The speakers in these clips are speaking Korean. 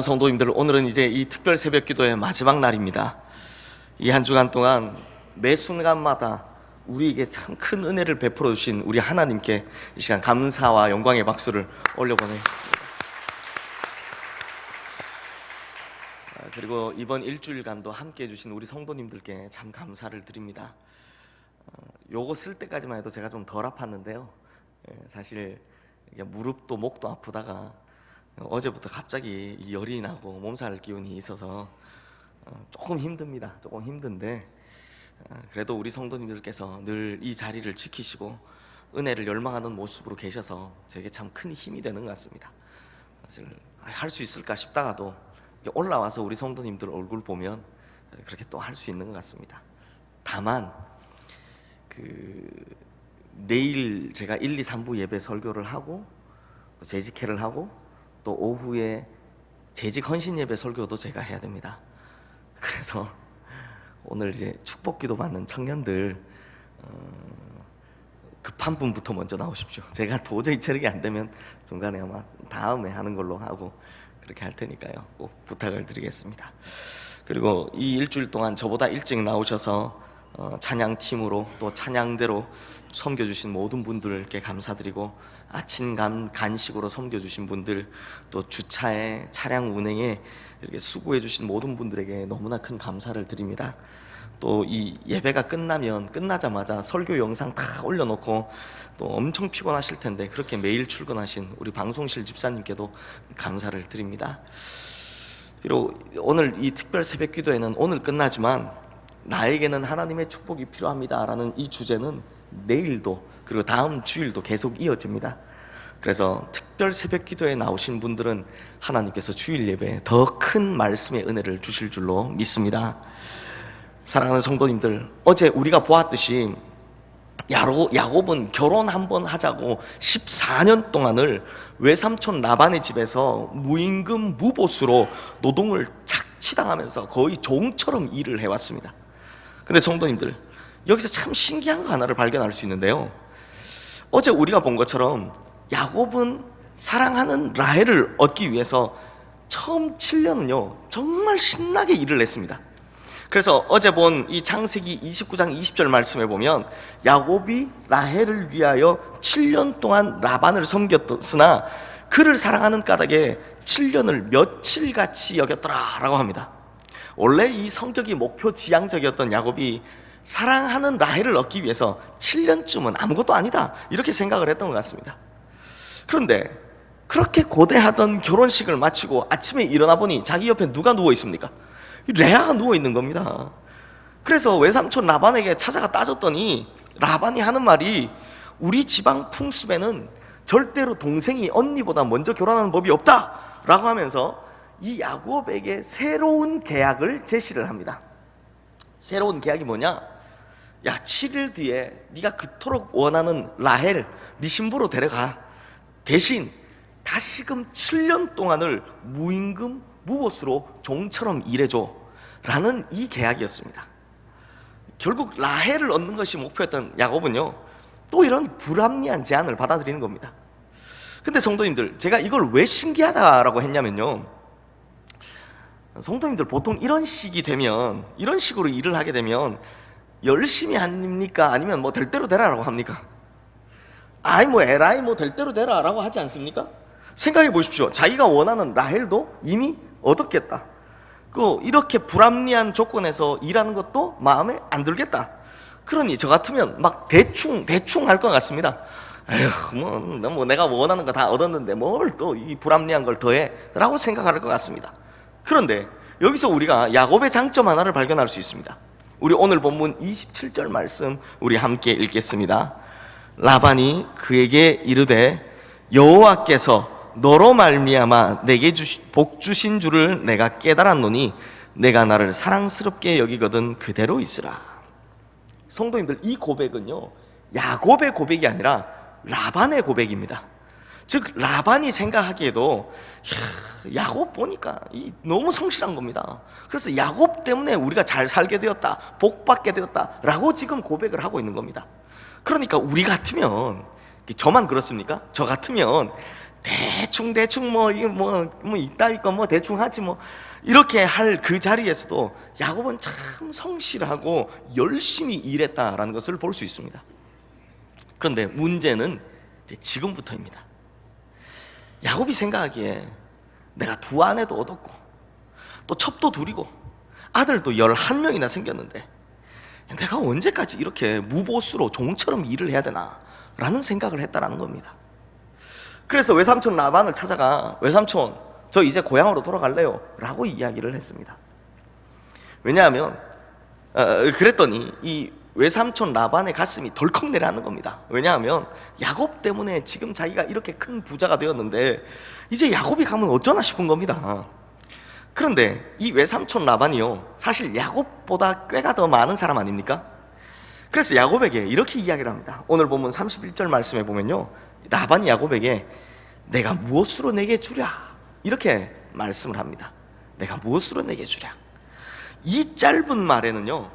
성도님들, 오늘은 이제 이 특별 새벽 기도의 마지막 날입니다. 이 한 주간 동안 매 순간마다 우리에게 참 큰 은혜를 베풀어 주신 우리 하나님께 이 시간 감사와 영광의 박수를 올려보내겠습니다. 그리고 이번 일주일간도 함께 해주신 우리 성도님들께 참 감사를 드립니다. 요거 쓸 때까지만 해도 제가 좀 덜 아팠는데요, 사실 무릎도 목도 아프다가 어제부터 갑자기 열이 나고 몸살 기운이 있어서 조금 힘듭니다. 조금 힘든데 그래도 우리 성도님들께서 늘 이 자리를 지키시고 은혜를 열망하는 모습으로 계셔서 제게 참 큰 힘이 되는 것 같습니다. 사실 할 수 있을까 싶다가도 올라와서 우리 성도님들 얼굴 보면 그렇게 또 할 수 있는 것 같습니다. 다만 내일 제가 1, 2, 3부 예배 설교를 하고 또 재직회를 하고 또 오후에 재직 헌신 예배 설교도 제가 해야 됩니다. 그래서 오늘 이제 축복기도 받는 청년들 급한 분부터 먼저 나오십시오. 제가 도저히 체력이 안 되면 중간에 아마 다음에 하는 걸로 하고 그렇게 할 테니까요, 꼭 부탁을 드리겠습니다. 그리고 이 일주일 동안 저보다 일찍 나오셔서 찬양팀으로 또 찬양대로 섬겨주신 모든 분들께 감사드리고, 아침 간식으로 섬겨주신 분들, 또 주차에 차량 운행에 이렇게 수고해 주신 모든 분들에게 너무나 큰 감사를 드립니다. 또 이 예배가 끝나자마자 설교 영상 다 올려놓고 또 엄청 피곤하실 텐데 그렇게 매일 출근하신 우리 방송실 집사님께도 감사를 드립니다. 비록 오늘 이 특별 새벽 기도회는 오늘 끝나지만 나에게는 하나님의 축복이 필요합니다 라는 이 주제는 내일도 그리고 다음 주일도 계속 이어집니다. 그래서 특별 새벽 기도에 나오신 분들은 하나님께서 주일 예배에 더 큰 말씀의 은혜를 주실 줄로 믿습니다. 사랑하는 성도님들, 어제 우리가 보았듯이 야곱은 결혼 한번 하자고 14년 동안을 외삼촌 라반의 집에서 무임금 무보수로 노동을 착취당하면서 거의 종처럼 일을 해왔습니다. 근데 성도님들, 여기서 참 신기한 거 하나를 발견할 수 있는데요, 어제 우리가 본 것처럼 야곱은 사랑하는 라헬을 얻기 위해서 처음 7년은요 정말 신나게 일을 했습니다. 그래서 어제 본 이 창세기 29장 20절 말씀에 보면 야곱이 라헬을 위하여 7년 동안 라반을 섬겼으나 그를 사랑하는 까닭에 7년을 며칠같이 여겼더라 라고 합니다. 원래 이 성격이 목표 지향적이었던 야곱이 사랑하는 라헬을 얻기 위해서 7년쯤은 아무것도 아니다 이렇게 생각을 했던 것 같습니다. 그런데 그렇게 고대하던 결혼식을 마치고 아침에 일어나 보니 자기 옆에 누가 누워 있습니까? 레아가 누워 있는 겁니다. 그래서 외삼촌 라반에게 찾아가 따졌더니 라반이 하는 말이, 우리 지방 풍습에는 절대로 동생이 언니보다 먼저 결혼하는 법이 없다 라고 하면서 이 야곱에게 새로운 계약을 제시를 합니다. 새로운 계약이 뭐냐? 야, 7일 뒤에 네가 그토록 원하는 라헬 네 신부로 데려가. 대신 다시금 7년 동안을 무임금 무보수로 종처럼 일해줘 라는 이 계약이었습니다. 결국 라헬을 얻는 것이 목표였던 야곱은요 또 이런 불합리한 제안을 받아들이는 겁니다. 근데 성도님들, 제가 이걸 왜 신기하다라고 했냐면요, 성도님들 보통 이런 시기 되면, 이런 식으로 일을 하게 되면 열심히 합니까? 아니면 뭐 될 대로 되라라고 합니까? 아이 뭐 에라이 뭐 될 대로 되라라고 하지 않습니까? 생각해 보십시오. 자기가 원하는 라헬도 이미 얻었겠다. 이렇게 불합리한 조건에서 일하는 것도 마음에 안 들겠다. 그러니 저 같으면 막 대충 할 것 같습니다. 에휴, 뭐 내가 원하는 거 다 얻었는데 뭘 또 이 불합리한 걸 더해 라고 생각할 것 같습니다. 그런데 여기서 우리가 야곱의 장점 하나를 발견할 수 있습니다. 우리 오늘 본문 27절 말씀 우리 함께 읽겠습니다. 라반이 그에게 이르되 여호와께서 너로 말미암아 내게 복 주신 줄을 내가 깨달았노니 내가 나를 사랑스럽게 여기거든 그대로 있으라. 성도님들, 이 고백은요 야곱의 고백이 아니라 라반의 고백입니다. 즉 라반이 생각하기에도 야곱 보니까 너무 성실한 겁니다. 그래서 야곱 때문에 우리가 잘 살게 되었다, 복 받게 되었다 라고 지금 고백을 하고 있는 겁니다. 그러니까 우리 같으면, 저만 그렇습니까? 저 같으면 대충 뭐 이게 뭐 이따위 거 뭐 대충 하지 뭐 이렇게 할 그 자리에서도 야곱은 참 성실하고 열심히 일했다라는 것을 볼 수 있습니다. 그런데 문제는 이제 지금부터입니다. 야곱이 생각하기에 내가 두 아내도 얻었고 또 첩도 둘이고 아들도 11명이나 생겼는데 내가 언제까지 이렇게 무보수로 종처럼 일을 해야 되나 라는 생각을 했다라는 겁니다. 그래서 외삼촌 라반을 찾아가 외삼촌 저 이제 고향으로 돌아갈래요 라고 이야기를 했습니다. 왜냐하면 그랬더니 이 외삼촌 라반의 가슴이 덜컥 내려앉는 겁니다. 왜냐하면 야곱 때문에 지금 자기가 이렇게 큰 부자가 되었는데 이제 야곱이 가면 어쩌나 싶은 겁니다. 그런데 이 외삼촌 라반이요 사실 야곱보다 꽤가 더 많은 사람 아닙니까? 그래서 야곱에게 이렇게 이야기를 합니다. 오늘 보면 31절 말씀에 보면요 라반이 야곱에게 내가 무엇으로 내게 주랴 이렇게 말씀을 합니다. 내가 무엇으로 내게 주랴. 이 짧은 말에는요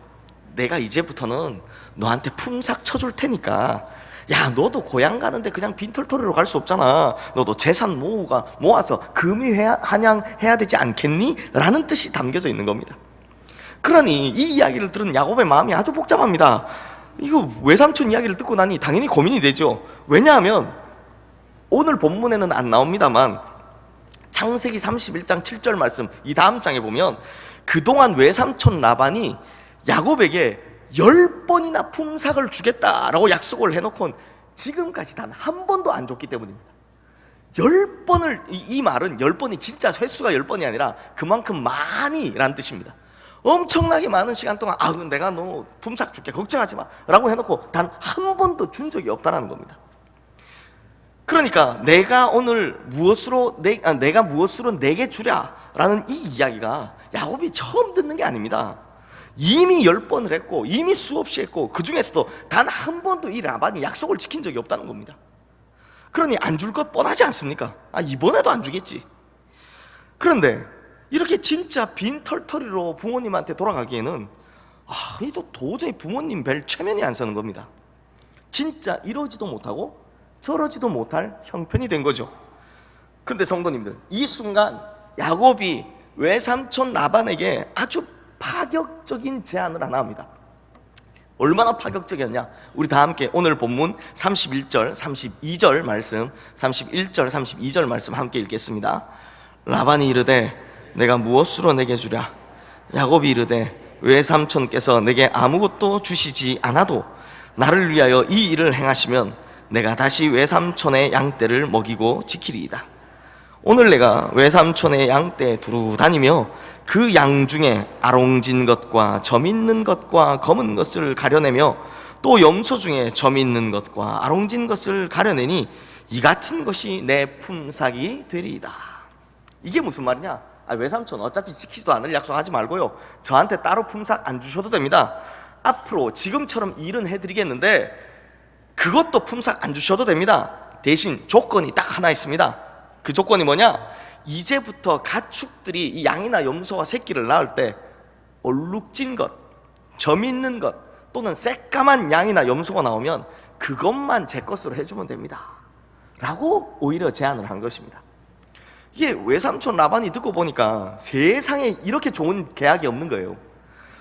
내가 이제부터는 너한테 품삯 쳐줄 테니까 야 너도 고향 가는데 그냥 빈털터리로 갈 수 없잖아. 너도 재산 모아서 금이 한양해야 되지 않겠니? 라는 뜻이 담겨져 있는 겁니다. 그러니 이 이야기를 들은 야곱의 마음이 아주 복잡합니다. 이거 외삼촌 이야기를 듣고 나니 당연히 고민이 되죠. 왜냐하면 오늘 본문에는 안 나옵니다만 창세기 31장 7절 말씀 이 다음 장에 보면 그동안 외삼촌 라반이 야곱에게 10번이나 품삯을 주겠다라고 약속을 해놓고 지금까지 단 한 번도 안 줬기 때문입니다. 10번을 이 말은 10번이 진짜 횟수가 10번이 아니라 그만큼 많이 라는 뜻입니다. 엄청나게 많은 시간 동안 내가 너 품삯 줄게 걱정하지 마 라고 해놓고 단 한 번도 준 적이 없다는 겁니다. 그러니까 내가 무엇으로 내게 주랴 라는 이 이야기가 야곱이 처음 듣는 게 아닙니다. 이미 10번을 했고 이미 수없이 했고 그 중에서도 단 한 번도 이 라반이 약속을 지킨 적이 없다는 겁니다. 그러니 안 줄 것 뻔하지 않습니까? 이번에도 안 주겠지. 그런데 이렇게 진짜 빈털터리로 부모님한테 돌아가기에는 이도 도저히 부모님 뵐 체면이 안 서는 겁니다. 진짜 이러지도 못하고 저러지도 못할 형편이 된 거죠. 그런데 성도님들 이 순간 야곱이 외삼촌 라반에게 아주 파격적인 제안을 하나 합니다. 얼마나 파격적이었냐? 우리 다 함께 오늘 본문 31절, 32절 말씀, 31절, 32절 말씀 함께 읽겠습니다. 라반이 이르되 내가 무엇으로 내게 주랴? 야곱이 이르되 외삼촌께서 내게 아무것도 주시지 않아도 나를 위하여 이 일을 행하시면 내가 다시 외삼촌의 양떼를 먹이고 지키리이다. 오늘 내가 외삼촌의 양떼에 두루 다니며 그 양 중에 아롱진 것과 점 있는 것과 검은 것을 가려내며 또 염소 중에 점 있는 것과 아롱진 것을 가려내니 이 같은 것이 내 품삯이 되리이다. 이게 무슨 말이냐? 외삼촌 어차피 지키지도 않을 약속하지 말고요 저한테 따로 품삯 안 주셔도 됩니다. 앞으로 지금처럼 일은 해드리겠는데 그것도 품삯 안 주셔도 됩니다. 대신 조건이 딱 하나 있습니다. 그 조건이 뭐냐? 이제부터 가축들이 이 양이나 염소와 새끼를 낳을 때 얼룩진 것, 점 있는 것 또는 새까만 양이나 염소가 나오면 그것만 제 것으로 해주면 됩니다 라고 오히려 제안을 한 것입니다. 이게 외삼촌 라반이 듣고 보니까 세상에 이렇게 좋은 계약이 없는 거예요.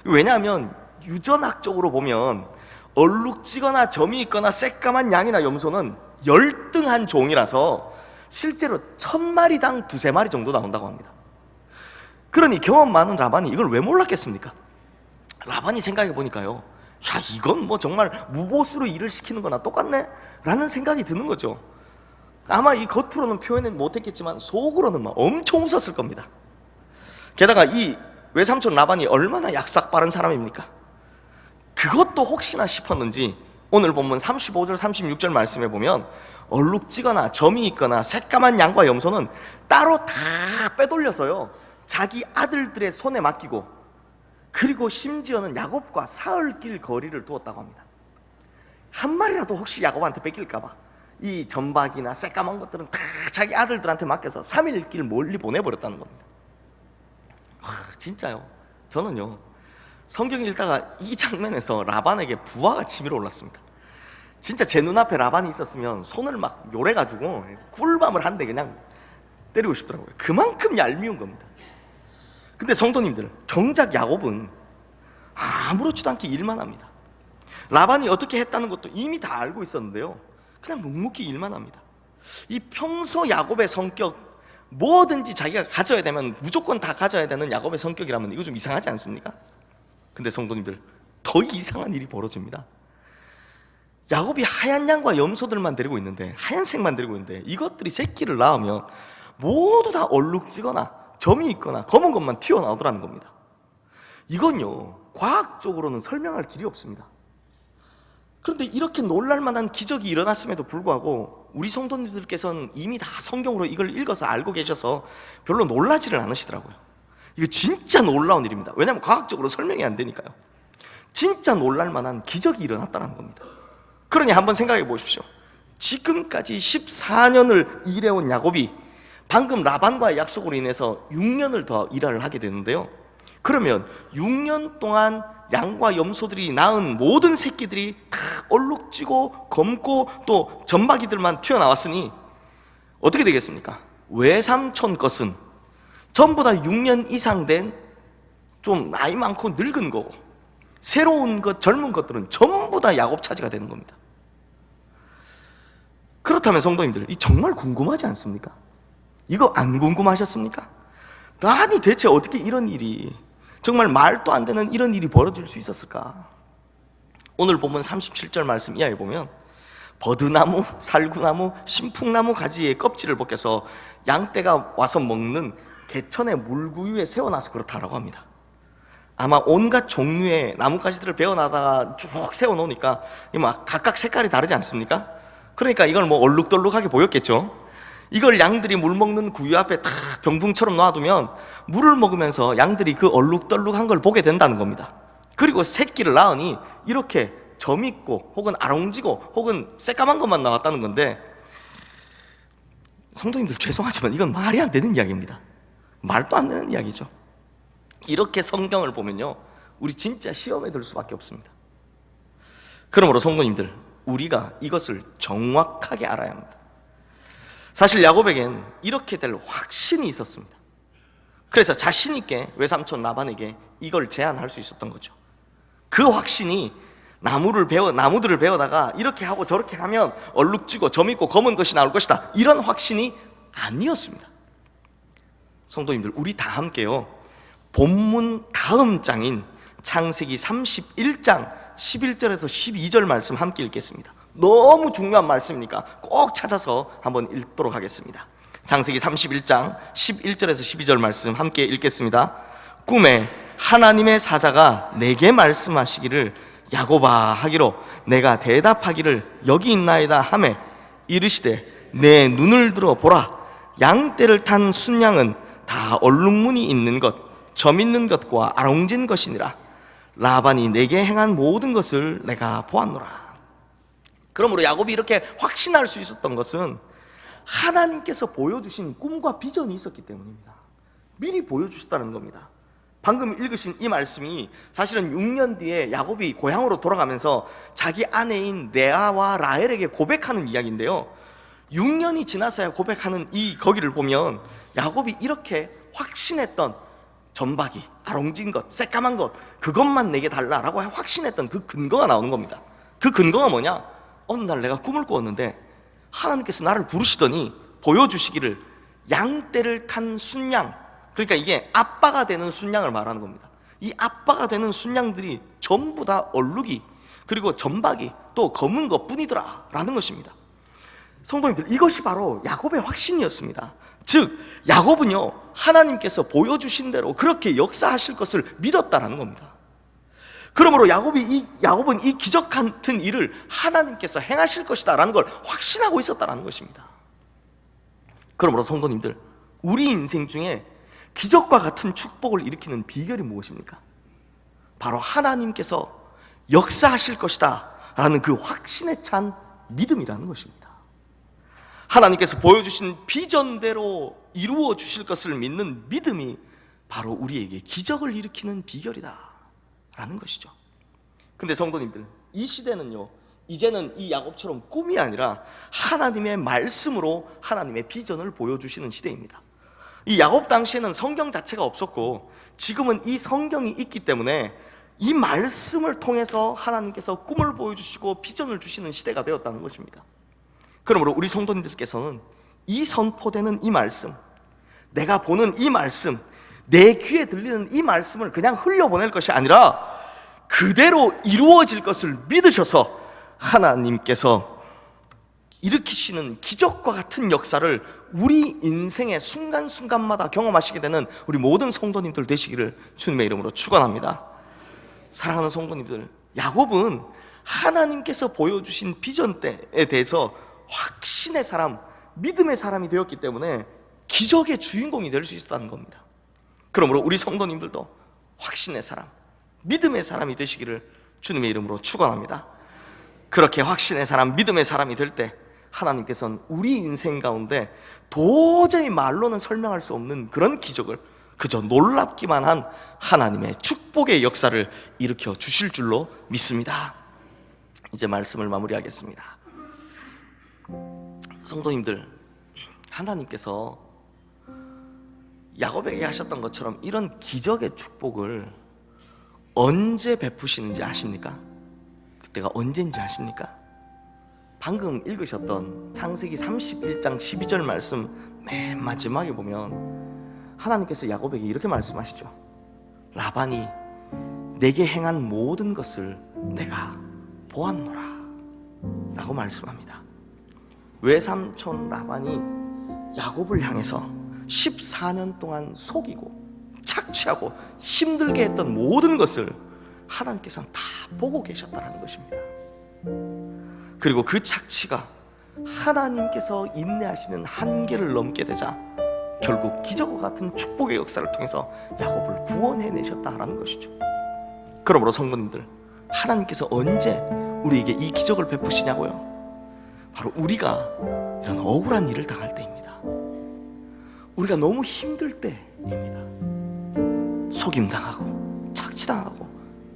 왜냐하면 유전학적으로 보면 얼룩지거나 점이 있거나 새까만 양이나 염소는 열등한 종이라서 실제로 1000마리당 2~3마리 정도 나온다고 합니다. 그러니 경험 많은 라반이 이걸 왜 몰랐겠습니까? 라반이 생각해 보니까요 이건 뭐 정말 무보수로 일을 시키는 거나 똑같네 라는 생각이 드는 거죠. 아마 이 겉으로는 표현은 못했겠지만 속으로는 막 엄청 웃었을 겁니다. 게다가 이 외삼촌 라반이 얼마나 약삭 빠른 사람입니까? 그것도 혹시나 싶었는지 오늘 본문 35절 36절 말씀에 보면 얼룩지거나 점이 있거나 새까만 양과 염소는 따로 다 빼돌려서요 자기 아들들의 손에 맡기고 그리고 심지어는 야곱과 사흘길 거리를 두었다고 합니다. 한 마리라도 혹시 야곱한테 뺏길까봐 이 점박이나 새까만 것들은 다 자기 아들들한테 맡겨서 3일길 멀리 보내버렸다는 겁니다. 진짜요. 저는요 성경 읽다가 이 장면에서 라반에게 부하가 치밀어 올랐습니다. 진짜 제 눈앞에 라반이 있었으면 손을 막 요래가지고 꿀밤을 한 대 그냥 때리고 싶더라고요. 그만큼 얄미운 겁니다. 근데 성도님들, 정작 야곱은 아무렇지도 않게 일만 합니다. 라반이 어떻게 했다는 것도 이미 다 알고 있었는데요, 그냥 묵묵히 일만 합니다. 이 평소 야곱의 성격, 뭐든지 자기가 가져야 되면 무조건 다 가져야 되는 야곱의 성격이라면 이거 좀 이상하지 않습니까? 근데 성도님들, 더 이상한 일이 벌어집니다. 야곱이 하얀 양과 염소들만 데리고 있는데, 하얀색만 데리고 있는데, 이것들이 새끼를 낳으면 모두 다 얼룩지거나 점이 있거나 검은 것만 튀어나오더라는 겁니다. 이건요, 과학적으로는 설명할 길이 없습니다. 그런데 이렇게 놀랄만한 기적이 일어났음에도 불구하고 우리 성도님들께서는 이미 다 성경으로 이걸 읽어서 알고 계셔서 별로 놀라지를 않으시더라고요. 이거 진짜 놀라운 일입니다. 왜냐하면 과학적으로 설명이 안 되니까요. 진짜 놀랄만한 기적이 일어났다는 겁니다. 그러니 한번 생각해 보십시오. 지금까지 14년을 일해온 야곱이 방금 라반과의 약속으로 인해서 6년을 더 일을 하게 되는데요, 그러면 6년 동안 양과 염소들이 낳은 모든 새끼들이 다 얼룩지고 검고 또 점박이들만 튀어나왔으니 어떻게 되겠습니까? 외삼촌 것은 전부 다 6년 이상 된 좀 나이 많고 늙은 거고, 새로운 것, 젊은 것들은 전부 다 야곱 차지가 되는 겁니다. 그렇다면 성도님들, 이 정말 궁금하지 않습니까? 이거 안 궁금하셨습니까? 아니 대체 어떻게 이런 일이, 정말 말도 안 되는 이런 일이 벌어질 수 있었을까? 오늘 보면 37절 말씀 이하에 보면 버드나무, 살구나무, 신풍나무 가지의 껍질을 벗겨서 양떼가 와서 먹는 개천의 물구유에 세워놔서 그렇다라고 합니다. 아마 온갖 종류의 나뭇가지들을 베어놔다가 쭉 세워놓으니까 막 각각 색깔이 다르지 않습니까? 그러니까 이걸 뭐 얼룩덜룩하게 보였겠죠. 이걸 양들이 물 먹는 구유 앞에 딱 병풍처럼 놔두면 물을 먹으면서 양들이 그 얼룩덜룩한 걸 보게 된다는 겁니다. 그리고 새끼를 낳으니 이렇게 점 있고 혹은 아롱지고 혹은 새까만 것만 나왔다는 건데, 성도님들 죄송하지만 이건 말이 안 되는 이야기입니다. 말도 안 되는 이야기죠. 이렇게 성경을 보면요, 우리 진짜 시험에 들 수밖에 없습니다. 그러므로 성도님들, 우리가 이것을 정확하게 알아야 합니다. 사실 야곱에겐 이렇게 될 확신이 있었습니다. 그래서 자신 있게 외삼촌 라반에게 이걸 제안할 수 있었던 거죠. 그 확신이 나무들을 베어다가 이렇게 하고 저렇게 하면 얼룩지고 점 있고 검은 것이 나올 것이다, 이런 확신이 아니었습니다. 성도님들, 우리 다 함께요, 본문 다음 장인 창세기 31장 11절에서 12절 말씀 함께 읽겠습니다. 너무 중요한 말씀이니까 꼭 찾아서 한번 읽도록 하겠습니다. 창세기 31장 11절에서 12절 말씀 함께 읽겠습니다. 꿈에 하나님의 사자가 내게 말씀하시기를 야곱아 하기로 내가 대답하기를 여기 있나이다 하매 이르시되 내 눈을 들어 보라, 양떼를 탄 순양은 다 얼룩무늬 있는 것, 점 있는 것과 아롱진 것이니라. 라반이 내게 행한 모든 것을 내가 보았노라. 그러므로 야곱이 이렇게 확신할 수 있었던 것은 하나님께서 보여주신 꿈과 비전이 있었기 때문입니다. 미리 보여주셨다는 겁니다. 방금 읽으신 이 말씀이 사실은 6년 뒤에 야곱이 고향으로 돌아가면서 자기 아내인 레아와 라헬에게 고백하는 이야기인데요, 6년이 지나서야 고백하는 이 거기를 보면 야곱이 이렇게 확신했던 점박이, 아롱진 것, 새까만 것, 그것만 내게 달라라고 확신했던 그 근거가 나오는 겁니다. 그 근거가 뭐냐? 어느 날 내가 꿈을 꾸었는데 하나님께서 나를 부르시더니 보여주시기를 양떼를 탄 순양, 그러니까 이게 아빠가 되는 순양을 말하는 겁니다. 이 아빠가 되는 순양들이 전부 다 얼룩이, 그리고 점박이, 또 검은 것 뿐이더라 라는 것입니다. 성도님들, 이것이 바로 야곱의 확신이었습니다. 즉 야곱은요, 하나님께서 보여주신 대로 그렇게 역사하실 것을 믿었다라는 겁니다. 그러므로 야곱은 이 기적 같은 일을 하나님께서 행하실 것이다 라는 걸 확신하고 있었다라는 것입니다. 그러므로 성도님들, 우리 인생 중에 기적과 같은 축복을 일으키는 비결이 무엇입니까? 바로 하나님께서 역사하실 것이다 라는 그 확신에 찬 믿음이라는 것입니다. 하나님께서 보여주신 비전대로 이루어 주실 것을 믿는 믿음이 바로 우리에게 기적을 일으키는 비결이다 라는 것이죠. 근데 성도님들, 이 시대는요, 이제는 이 야곱처럼 꿈이 아니라 하나님의 말씀으로 하나님의 비전을 보여주시는 시대입니다. 이 야곱 당시에는 성경 자체가 없었고 지금은 이 성경이 있기 때문에 이 말씀을 통해서 하나님께서 꿈을 보여주시고 비전을 주시는 시대가 되었다는 것입니다. 그러므로 우리 성도님들께서는 이 선포되는 이 말씀, 내가 보는 이 말씀, 내 귀에 들리는 이 말씀을 그냥 흘려보낼 것이 아니라 그대로 이루어질 것을 믿으셔서 하나님께서 일으키시는 기적과 같은 역사를 우리 인생의 순간순간마다 경험하시게 되는 우리 모든 성도님들 되시기를 주님의 이름으로 축원합니다. 사랑하는 성도님들, 야곱은 하나님께서 보여주신 비전에 대해서 확신의 사람, 믿음의 사람이 되었기 때문에 기적의 주인공이 될 수 있었다는 겁니다. 그러므로 우리 성도님들도 확신의 사람, 믿음의 사람이 되시기를 주님의 이름으로 축원합니다. 그렇게 확신의 사람, 믿음의 사람이 될 때 하나님께서는 우리 인생 가운데 도저히 말로는 설명할 수 없는 그런 기적을, 그저 놀랍기만 한 하나님의 축복의 역사를 일으켜 주실 줄로 믿습니다. 이제 말씀을 마무리하겠습니다. 성도님들, 하나님께서 야곱에게 하셨던 것처럼 이런 기적의 축복을 언제 베푸시는지 아십니까? 그때가 언제인지 아십니까? 방금 읽으셨던 창세기 31장 12절 말씀 맨 마지막에 보면 하나님께서 야곱에게 이렇게 말씀하시죠. 라반이 내게 행한 모든 것을 내가 보았노라 라고 말씀합니다. 외삼촌 라반이 야곱을 향해서 14년 동안 속이고 착취하고 힘들게 했던 모든 것을 하나님께서는 다 보고 계셨다는 것입니다. 그리고 그 착취가 하나님께서 인내하시는 한계를 넘게 되자 결국 기적과 같은 축복의 역사를 통해서 야곱을 구원해내셨다는 것이죠. 그러므로 성도님들, 하나님께서 언제 우리에게 이 기적을 베푸시냐고요? 바로 우리가 이런 억울한 일을 당할 때입니다. 우리가 너무 힘들 때입니다. 속임당하고 착취당하고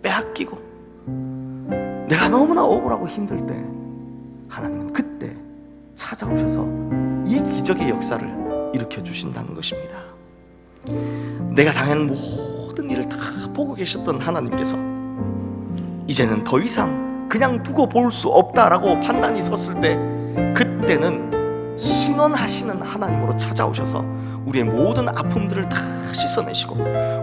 빼앗기고 내가 너무나 억울하고 힘들 때 하나님은 그때 찾아오셔서 이 기적의 역사를 일으켜 주신다는 것입니다. 내가 당한 모든 일을 다 보고 계셨던 하나님께서 이제는 더 이상 그냥 두고 볼 수 없다라고 판단이 섰을 때 그때는 신원하시는 하나님으로 찾아오셔서 우리의 모든 아픔들을 다 씻어내시고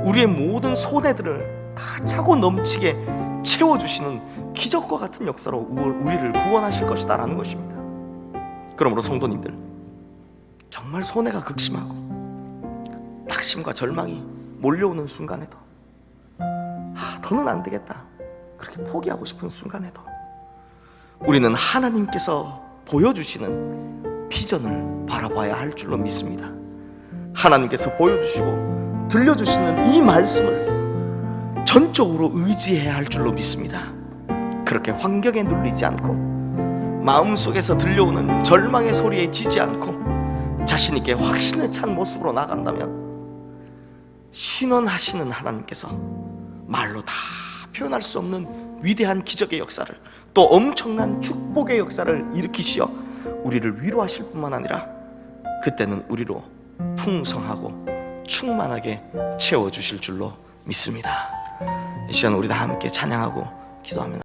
우리의 모든 손해들을 다 차고 넘치게 채워주시는 기적과 같은 역사로 우리를 구원하실 것이다 라는 것입니다. 그러므로 성도님들, 정말 손해가 극심하고 낙심과 절망이 몰려오는 순간에도 더는 안 되겠다 그렇게 포기하고 싶은 순간에도 우리는 하나님께서 보여주시는 비전을 바라봐야 할 줄로 믿습니다. 하나님께서 보여주시고 들려주시는 이 말씀을 전적으로 의지해야 할 줄로 믿습니다. 그렇게 환경에 눌리지 않고 마음속에서 들려오는 절망의 소리에 지지 않고 자신 있게 확신에 찬 모습으로 나간다면 신원하시는 하나님께서 말로 다 표현할 수 없는 위대한 기적의 역사를, 또 엄청난 축복의 역사를 일으키시어 우리를 위로하실 뿐만 아니라 그때는 우리로 풍성하고 충만하게 채워주실 줄로 믿습니다. 이 시간 우리 다 함께 찬양하고 기도하면